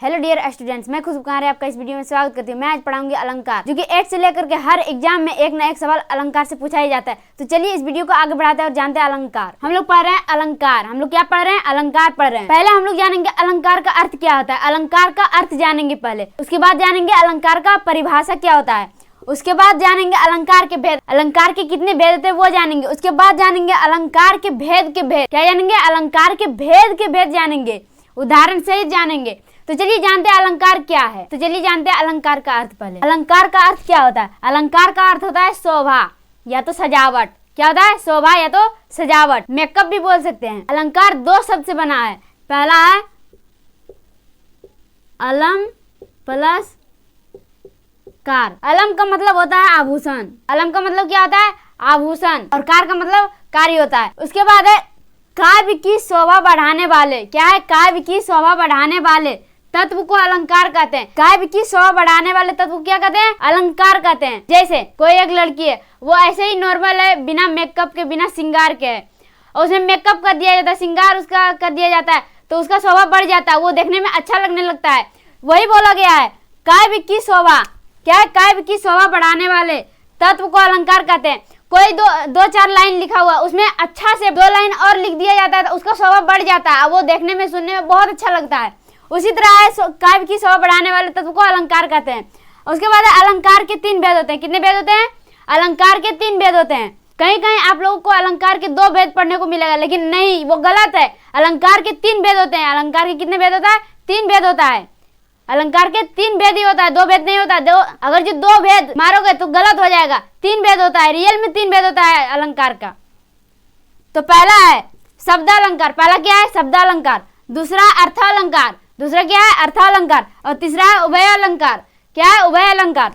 Hello dear students, मैं खुशबू कुमार आपका इस वीडियो में स्वागत करती हूँ। मैं आज पढ़ाऊंगी अलंकार, जो कि 8 से लेकर के हर एग्जाम में एक ना एक सवाल अलंकार से पूछा ही जाता है। तो चलिए इस वीडियो को आगे बढ़ाते हैं और जानते हैं अलंकार। हम लोग पढ़ रहे हैं अलंकार। हम लोग क्या पढ़ रहे हैं? अलंकार पढ़ रहे हैं। पहले हम लोग जानेंगे अलंकार का अर्थ क्या होता है। अलंकार का अर्थ जानेंगे पहले, उसके बाद जानेंगे अलंकार का परिभाषा क्या होता है, उसके बाद जानेंगे अलंकार के भेद, अलंकार के कितने भेद होते हैं वो जानेंगे, उसके बाद जानेंगे अलंकार के भेद क्या जानेंगे? अलंकार के भेद जानेंगे, उदाहरण सहित जानेंगे। तो चलिए जानते हैं अलंकार क्या है। तो चलिए जानते हैं अलंकार का अर्थ पहले। अलंकार का अर्थ क्या होता है? अलंकार का अर्थ होता है शोभा या तो सजावट। क्या होता है? शोभा या तो सजावट, मेकअप भी बोल सकते हैं। अलंकार दो शब्द से बना है। पहला है अलम प्लस कार। अलम का मतलब होता है आभूषण। अलम का मतलब क्या होता है? आभूषण। और कार का मतलब कार्य होता है। उसके बाद है काव्य की शोभा बढ़ाने वाले। क्या है? काव्य की शोभा बढ़ाने वाले तत्व को अलंकार कहते हैं। काव्य की शोभा बढ़ाने वाले तत्व को क्या कहते हैं? अलंकार कहते हैं। जैसे कोई एक लड़की है, वो ऐसे ही नॉर्मल है, बिना मेकअप के, बिना श्रृंगार के है, और उसमें मेकअप कर दिया जाता है, श्रृंगार उसका कर दिया जाता है, तो उसका शोभा बढ़ जाता है, वो देखने में अच्छा लगने लगता है। वही बोला गया है काव्य की शोभा। क्या है? काव्य की शोभा बढ़ाने वाले तत्व को अलंकार कहते हैं। कोई दो चार लाइन लिखा हुआ, उसमें अच्छा से 2 लाइन और लिख दिया जाता है, तो उसका शोभा बढ़ जाता है, वो देखने में, सुनने में बहुत अच्छा लगता है। उसी तरह है काव्य की शोभा बढ़ाने वाले तत्व को अलंकार कहते हैं। उसके बाद अलंकार के 3 भेद होते हैं। कितने भेद होते हैं? अलंकार के 3 भेद होते हैं। कहीं कहीं आप लोगों को अलंकार के 2 भेद पढ़ने को मिलेगा, लेकिन नहीं, वो गलत है। अलंकार के 3 भेद होते हैं। अलंकार के कितने भेद होता है? 3 भेद होता है। अलंकार के 3 भेद ही होता है, 2 भेद नहीं होता। अगर जो 2 भेद मारोगे तो गलत हो जाएगा। 3 भेद होता है, रियल में 3 भेद होता है अलंकार का। तो पहला है शब्दालंकार। पहला क्या है? शब्दालंकार। दूसरा अर्थालंकार। दूसरा क्या है? अर्थालंकार। और तीसरा है उभय अलंकार। क्या है? उभय अलंकार।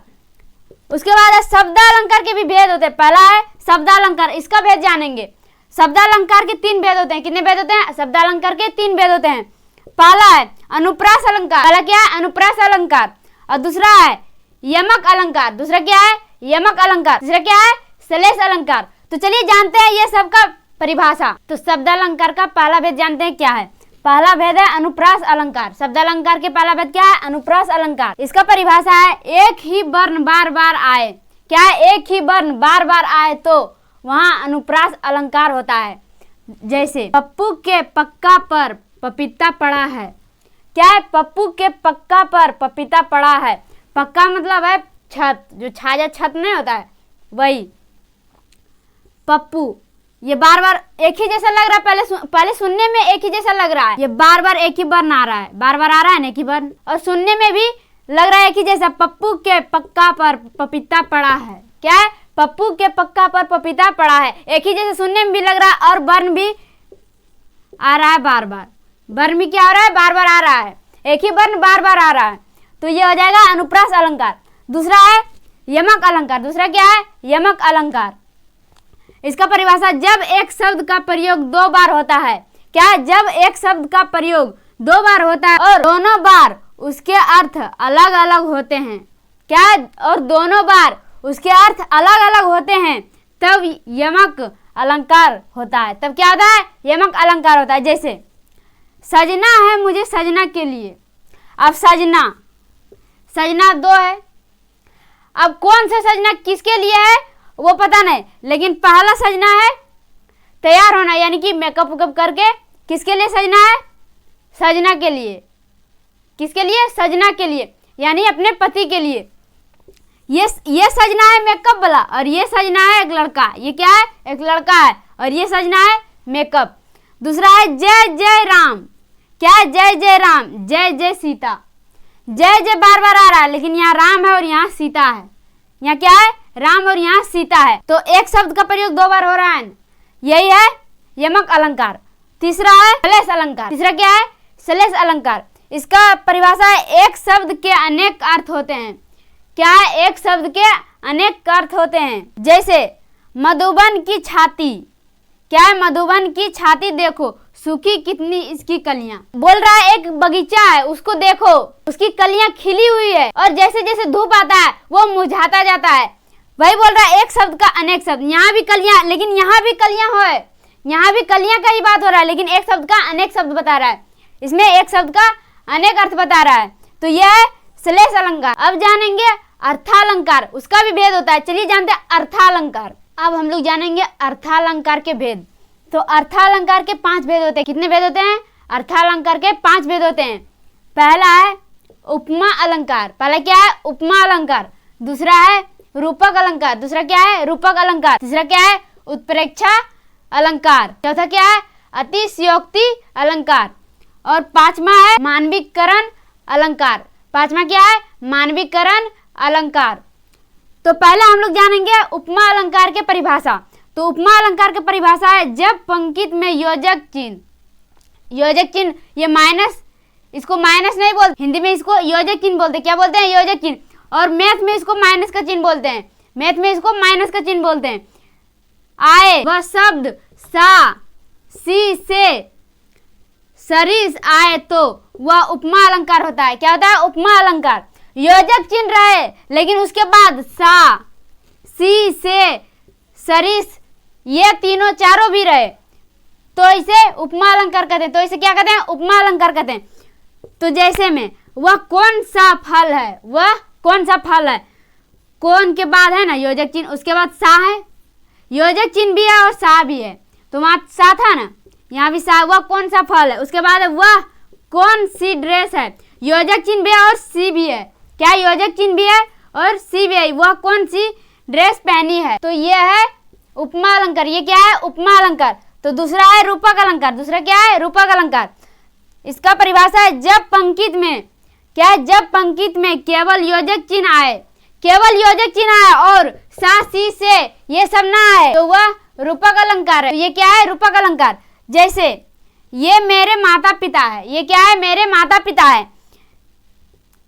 उसके बाद है शब्दालंकार के भी भेद होते हैं। पहला है शब्दालंकार, इसका भेद जानेंगे। शब्दालंकार के 3 भेद होते हैं। कितने भेद होते हैं? शब्दालंकार के 3 भेद होते हैं। पहला है अनुप्रास अलंकार। पहला क्या है? अनुप्रास अलंकार। और दूसरा है यमक अलंकार। दूसरा क्या है? यमक अलंकार। तीसरा क्या है? श्लेष अलंकार। तो चलिए जानते हैं ये सब का परिभाषा। तो शब्दालंकार का पहला भेद जानते हैं क्या है? पहला भेद है अनुप्रास अलंकार। शब्दालंकार के पहला भेद क्या है? अनुप्रास अलंकार। इसका परिभाषा है एक ही वर्ण बार बार आए। क्या है? एक ही वर्ण बार बार आए तो वहां अनुप्रास अलंकार होता है। जैसे पप्पू के पक्का पर पपीता पड़ा है। क्या है? पप्पू के पक्का पर पपीता पड़ा है। पक्का मतलब है छत, जो छाया छत नहीं होता है, वही पप्पू। ये बार बार एक ही जैसा लग रहा है, पहले सुनने में एक ही जैसा लग रहा है, ये बार बार एक ही वर्ण आ रहा है, बार बार आ रहा है ना एक ही वर्ण, और सुनने में भी लग रहा है एक ही जैसा। पप्पू के पक्का पर पपीता पड़ा है। क्या है? पप्पू के पक्का पर पपीता पड़ा है। एक ही जैसा सुनने में भी लग रहा है, और वर्ण भी आ रहा है बार बार। वर्ण भी क्या हो रहा है? बार बार आ रहा है, एक ही वर्ण बार बार आ रहा है। तो ये हो जाएगा अनुप्रास अलंकार। दूसरा है यमक अलंकार। दूसरा क्या है? यमक अलंकार। इसका परिभाषा जब एक शब्द का प्रयोग 2 बार होता है। क्या है? जब एक शब्द का प्रयोग 2 बार होता है और दोनों बार उसके अर्थ अलग अलग होते हैं। क्या है? और दोनों बार उसके अर्थ अलग अलग होते हैं, तब यमक अलंकार होता है। तब क्या होता है? यमक अलंकार होता है। जैसे सजना है मुझे सजना के लिए। अब सजना 2 है। अब कौन सा सजना किसके लिए है वो पता नहीं, लेकिन पहला सजना है तैयार होना, यानी कि मेकअप वेकअप करके। किसके लिए सजना है? सजना के लिए। किसके लिए? सजना के लिए, यानी अपने पति के लिए। ये सजना है मेकअप वाला, और ये सजना है एक लड़का। ये क्या है? एक लड़का है, और ये सजना है मेकअप। दूसरा है जय जय राम। क्या है? जय जय राम, जय जय सीता। जय जय बार बार आ रहा है, लेकिन यहाँ राम है और यहाँ सीता है। यहाँ क्या है? राम और यहाँ सीता है। तो एक शब्द का प्रयोग 2 बार हो रहा है, यही है यमक अलंकार। तीसरा है श्लेष अलंकार। तीसरा क्या है? श्लेष अलंकार। इसका परिभाषा है एक शब्द के अनेक अर्थ होते हैं। क्या है? एक शब्द के अनेक अर्थ होते हैं। जैसे मधुबन की छाती। क्या है? मधुबन की छाती देखो, सूखी कितनी इसकी कलियां। बोल रहा है एक बगीचा है, उसको देखो, उसकी कलियां खिली हुई है, और जैसे जैसे धूप आता है वो मुरझाता जाता है। वही बोल रहा है एक शब्द का अनेक शब्द। यहाँ भी कलियां, लेकिन यहाँ भी कलियां हो, यहाँ भी कलियां का ही बात हो रहा है, लेकिन एक शब्द का अनेक शब्द बता रहा है। इसमें एक शब्द का अनेक अर्थ बता रहा है, तो यह है श्लेष अलंकार। अब जानेंगे अर्थालंकार, उसका भी भेद होता है। चलिए जानते हैं अर्थालंकार। अब हम लोग जानेंगे अर्थालंकार के भेद। तो अर्थालंकार के 5 भेद होते हैं। कितने भेद होते हैं? अर्थालंकार के 5 भेद होते हैं। पहला है उपमा अलंकार। पहला क्या है? उपमा अलंकार। दूसरा है रूपक अलंकार। दूसरा क्या है? रूपक अलंकार। तीसरा क्या है? उत्प्रेक्षा अलंकार। चौथा क्या है? अतिशयोक्ति अलंकार। और 5वां है मानविकरण अलंकार। 5वां क्या है? मानविकरण अलंकार। तो पहले हम लोग जानेंगे उपमा अलंकार के परिभाषा। तो उपमा अलंकार की परिभाषा है जब पंक्ति में योजक चिन्ह, ये माइनस, इसको माइनस नहीं बोलते, हिंदी में इसको योजक चिन्ह बोलते हैं। क्या बोलते हैं? योजक चिन्ह। और मैथ में इसको माइनस का चिन्ह बोलते हैं। मैथ में इसको माइनस का चिन्ह बोलते हैं। आए वह शब्द सा सी से सरिस आए तो वह उपमा अलंकार होता है। क्या होता है? उपमा अलंकार। योजक चिन्ह रहे लेकिन उसके बाद सा सी से सरिस ये तीनों चारों भी रहे तो इसे उपमा अलंकार कहते हैं। तो इसे क्या कहते हैं? उपमा अलंकार कहते हैं। तो जैसे में वह कौन सा फल है, वह कौन सा फल है, कौन के बाद है ना योजक चिन्ह, उसके बाद सा है, योजक चिन्ह भी है और सा भी है। तो वहां सा था ना, यहाँ भी सा। वह कौन सा फल है, उसके बाद वह कौन सी ड्रेस है, योजक चिन्ह भी है और सी भी है। क्या? योजक चिन्ह भी है और सी भी है। वह कौन सी ड्रेस पहनी है। तो ये है उपमा अलंकार। ये क्या है? उपमा अलंकार। तो दूसरा है रूपक अलंकार। दूसरा क्या है? रूपक अलंकार। इसका परिभाषा है जब पंक्ति में क्या है? जब पंक्ति में केवल योजक चिन्ह आए, केवल योजक चिन्ह आए और सा सी से ये सब ना आए तो वह रूपक अलंकार है। तो ये क्या है? रूपक अलंकार। जैसे ये मेरे माता पिता है, ये क्या है? मेरे माता पिता है।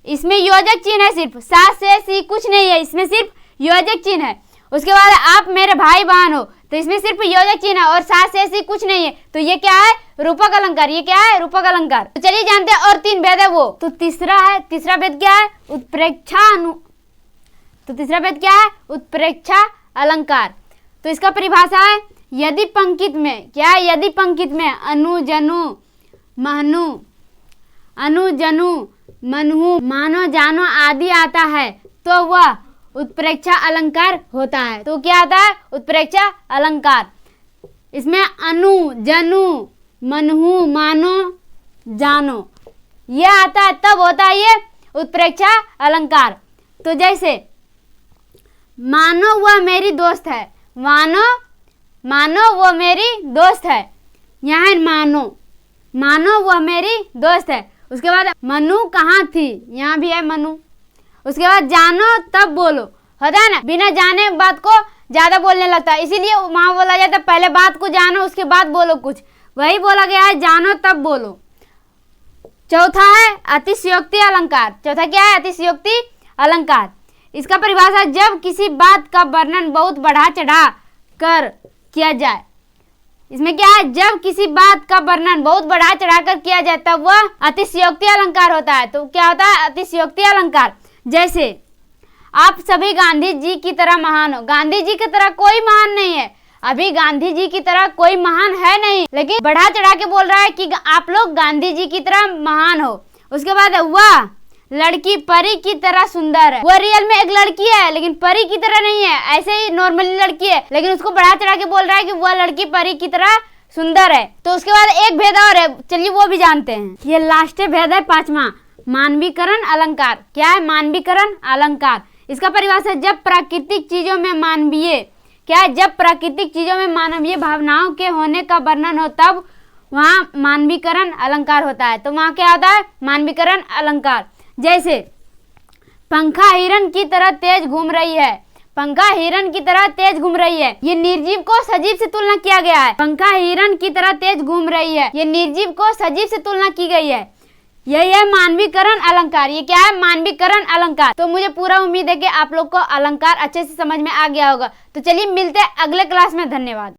इसमें योजक चिन्ह है सिर्फ, सा से सी कुछ नहीं है, इसमें सिर्फ योजक चिन्ह है। उसके बाद आप मेरे भाई बहन हो तो इसमें सिर्फ योजक चिन्ह है और सा से सी कुछ नहीं है। तो ये क्या है? रूपक अलंकार। ये क्या है? रूपक अलंकार। तो चलिए जानते हैं और 3 भेद है वो। तो तीसरा भेद क्या है? उत्प्रेक्षा तो तीसरा भेद क्या है? उत्प्रेक्षा अलंकार। तो इसका परिभाषा है यदि पंक्ति में क्या है? यदि पंक्ति में अनु जनु मनहु मानो जानो आदि आता है तो वह उत्प्रेक्षा अलंकार होता है। तो क्या आता है? उत्प्रेक्षा अलंकार। इसमें अनु जनु मनहु मानो जानो ये आता है तब होता है ये उत्प्रेक्षा अलंकार। तो जैसे मानो वह मेरी दोस्त है, मानो वो मेरी दोस्त है, यहाँ मानो वह मेरी दोस्त है। उसके बाद मनु कहाँ थी, यहाँ भी है मनु। उसके बाद जानो तब बोलो, होता है ना, बिना जाने बात को ज्यादा बोलने लगता है, इसीलिए वहां बोला जाता है पहले बात को जानो उसके बाद बोलो कुछ, वही बोला गया है जानो तब बोलो। चौथा है अतिशयोक्ति अलंकार। चौथा क्या है? अतिशयोक्ति अलंकार। इसका परिभाषा जब किसी बात का वर्णन बहुत बढ़ा चढ़ा कर किया जाए। इसमें क्या है? जब किसी बात का वर्णन बहुत बढ़ा चढ़ा कर किया जाए तब वह अतिशयोक्ति अलंकार होता है। तो क्या होता है? अतिशयोक्ति अलंकार। जैसे आप सभी गांधी जी की तरह महान हो, गांधी जी की तरह कोई महान नहीं है, अभी गांधी जी की तरह कोई महान है नहीं, लेकिन बढ़ा चढ़ा के बोल रहा है कि आप लोग गांधी जी की तरह महान हो। उसके बाद वह लड़की परी की तरह सुंदर है, वो रियल में एक लड़की है लेकिन परी की तरह नहीं है, ऐसे ही नॉर्मली लड़की है, लेकिन उसको बढ़ा चढ़ा के बोल रहा है कि वह लड़की परी की तरह सुंदर है। तो उसके बाद एक भेद और है, चलिए वो भी जानते हैं। ये लास्ट भेद है 5वां, मानवीकरण अलंकार। क्या है? मानवीकरण अलंकार। इसका परिभाषा जब प्राकृतिक चीजों में मानवीय क्या है? जब प्राकृतिक चीजों में मानवीय भावनाओं के होने का वर्णन हो तब वहाँ मानवीकरण अलंकार होता है। तो वहाँ क्या होता है? मानवीकरण अलंकार। जैसे पंखा हिरन की तरह तेज घूम रही है, पंखा हिरन की तरह तेज घूम रही है, ये निर्जीव को सजीव से तुलना किया गया है। पंखा हिरन की तरह तेज घूम रही है, ये निर्जीव को सजीव से तुलना की गई है। यही है मानवीकरण अलंकार। ये क्या है? मानवीकरण अलंकार। तो मुझे पूरा उम्मीद है कि आप लोग को अलंकार अच्छे से समझ में आ गया होगा। तो चलिए मिलते हैं अगले क्लास में। धन्यवाद।